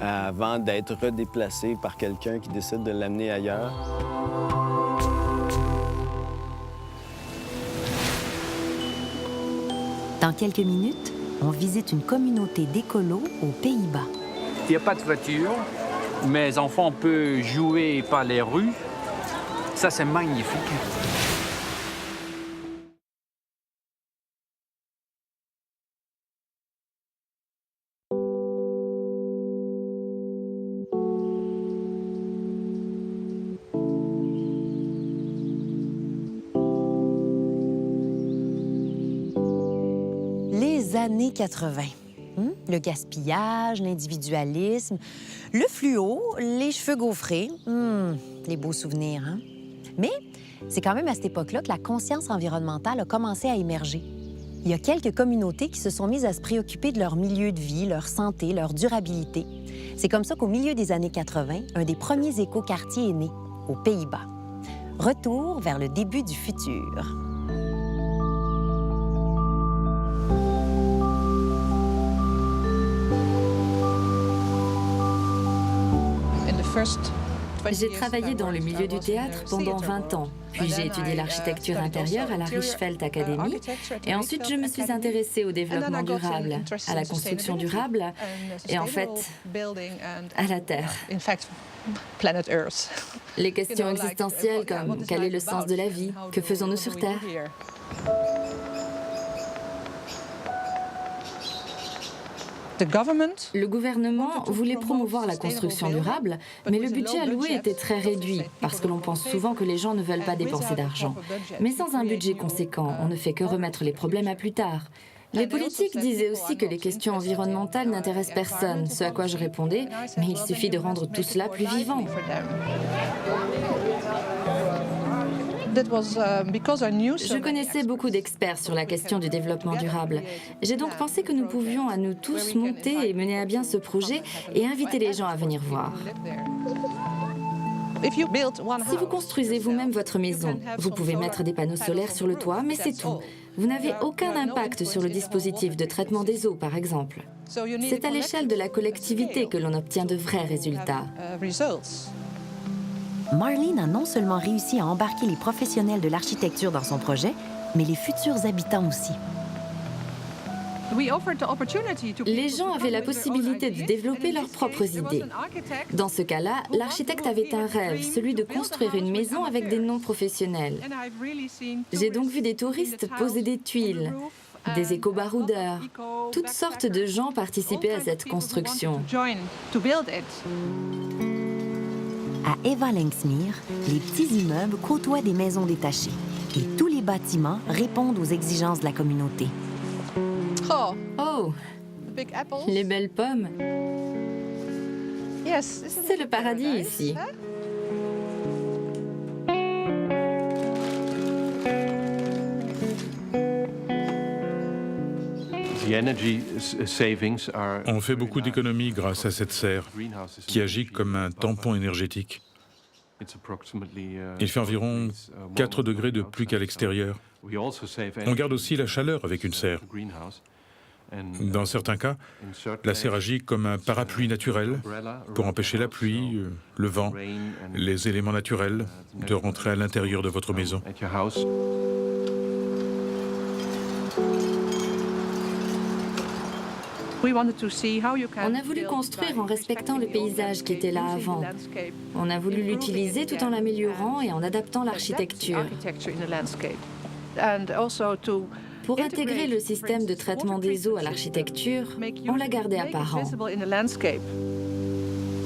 avant d'être redéplacé par quelqu'un qui décide de l'amener ailleurs. Dans quelques minutes, on visite une communauté d'écolos aux Pays-Bas. Il n'y a pas de voiture. Mes enfants peuvent jouer par les rues. Ça, c'est magnifique. Les années 80. Le gaspillage, l'individualisme, le fluo, les cheveux gaufrés. Les beaux souvenirs, hein? Mais c'est quand même à cette époque-là que la conscience environnementale a commencé à émerger. Il y a quelques communautés qui se sont mises à se préoccuper de leur milieu de vie, leur santé, leur durabilité. C'est comme ça qu'au milieu des années 80, un des premiers écoquartiers est né, aux Pays-Bas. Retour vers le début du futur. J'ai travaillé dans le milieu du théâtre pendant 20 ans, puis j'ai étudié l'architecture intérieure à la Richefeld Academy, et ensuite je me suis intéressée au développement durable, à la construction durable, et en fait, à la Terre. Les questions existentielles comme quel est le sens de la vie, que faisons-nous sur Terre? Le gouvernement voulait promouvoir la construction durable, mais le budget alloué était très réduit, parce que l'on pense souvent que les gens ne veulent pas dépenser d'argent. Mais sans un budget conséquent, on ne fait que remettre les problèmes à plus tard. Les politiques disaient aussi que les questions environnementales n'intéressent personne, ce à quoi je répondais, mais il suffit de rendre tout cela plus vivant. Je connaissais beaucoup d'experts sur la question du développement durable. J'ai donc pensé que nous pouvions à nous tous monter et mener à bien ce projet et inviter les gens à venir voir. Si vous construisez vous-même votre maison, vous pouvez mettre des panneaux solaires sur le toit, mais c'est tout. Vous n'avez aucun impact sur le dispositif de traitement des eaux, par exemple. C'est à l'échelle de la collectivité que l'on obtient de vrais résultats. Marlene a non seulement réussi à embarquer les professionnels de l'architecture dans son projet, mais les futurs habitants aussi. Les gens avaient la possibilité de développer leurs propres idées. Dans ce cas-là, l'architecte avait un rêve, celui de construire une maison avec des noms professionnels. J'ai donc vu des touristes poser des tuiles, des éco-baroudeurs. Toutes sortes de gens participaient à cette construction. À Eva-Lengsmeer, les petits immeubles côtoient des maisons détachées et tous les bâtiments répondent aux exigences de la communauté. Oh, les belles pommes. C'est le paradis ici. On fait beaucoup d'économies grâce à cette serre, qui agit comme un tampon énergétique. Il fait environ 4 degrés de plus qu'à l'extérieur. On garde aussi la chaleur avec une serre. Dans certains cas, la serre agit comme un parapluie naturel pour empêcher la pluie, le vent, les éléments naturels de rentrer à l'intérieur de votre maison. On a voulu construire en respectant le paysage qui était là avant. On a voulu l'utiliser tout en l'améliorant et en adaptant l'architecture. Pour intégrer le système de traitement des eaux à l'architecture, on l'a gardé apparent.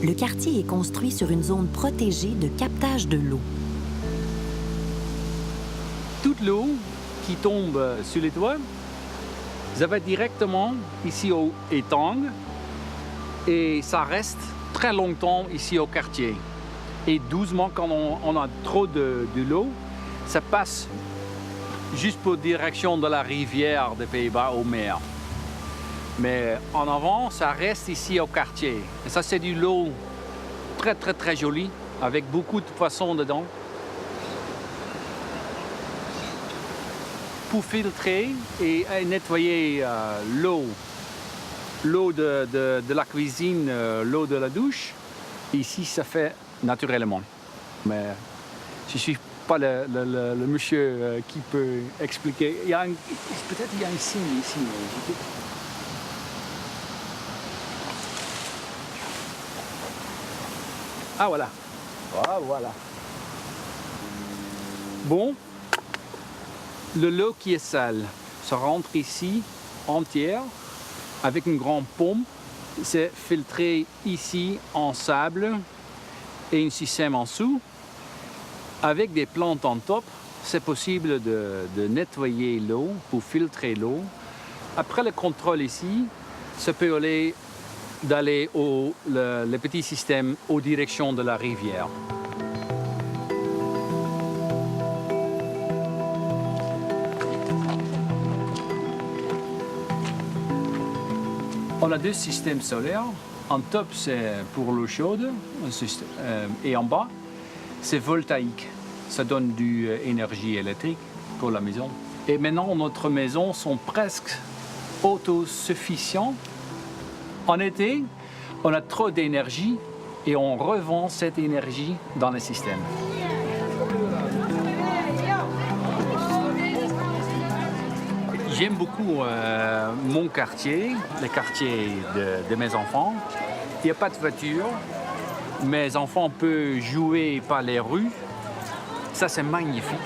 Le quartier est construit sur une zone protégée de captage de l'eau. Toute l'eau qui tombe sur les toits, ça va directement ici au étang et ça reste très longtemps ici au quartier. Et doucement, quand on a trop de l'eau, ça passe juste pour direction de la rivière des Pays-Bas au mer. Mais en avant, ça reste ici au quartier. Et ça, c'est de l'eau très, très, très jolie, avec beaucoup de poissons dedans. Pour filtrer et nettoyer l'eau l'eau de la cuisine, l'eau de la douche. Ici, ça fait naturellement. Mais je ne suis pas le monsieur qui peut expliquer. Peut-être il y a un signe ici. Mais Ah, voilà. Ah, voilà. Bon, l'eau qui est sale, ça rentre ici entière avec une grande pompe. C'est filtré ici en sable et un système en dessous. Avec des plantes en top, c'est possible de nettoyer l'eau pour filtrer l'eau. Après le contrôle ici, ça peut aller d'aller le petit système aux directions de la rivière. On a deux systèmes solaires. En top, c'est pour l'eau chaude et en bas, c'est voltaïque. Ça donne de l'énergie électrique pour la maison. Et maintenant, notre maisons sont presque autosuffisantes. En été, on a trop d'énergie et on revend cette énergie dans le système. J'aime beaucoup mon quartier, le quartier de mes enfants. Il n'y a pas de voiture. Mes enfants peuvent jouer par les rues. Ça, c'est magnifique.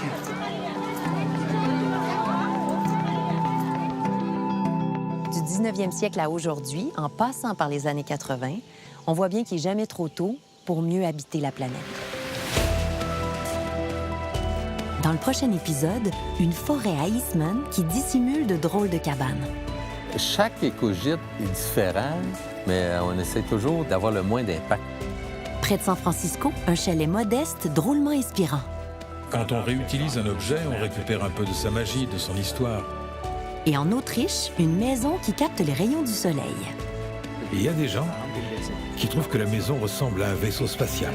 Du 19e siècle à aujourd'hui, en passant par les années 80, on voit bien qu'il n'est jamais trop tôt pour mieux habiter la planète. Dans le prochain épisode, une forêt à Eastman qui dissimule de drôles de cabanes. Chaque écogite est différent, mais on essaie toujours d'avoir le moins d'impact. Près de San Francisco, un chalet modeste drôlement inspirant. Quand on réutilise un objet, on récupère un peu de sa magie, de son histoire. Et en Autriche, une maison qui capte les rayons du soleil. Et il y a des gens qui trouvent que la maison ressemble à un vaisseau spatial.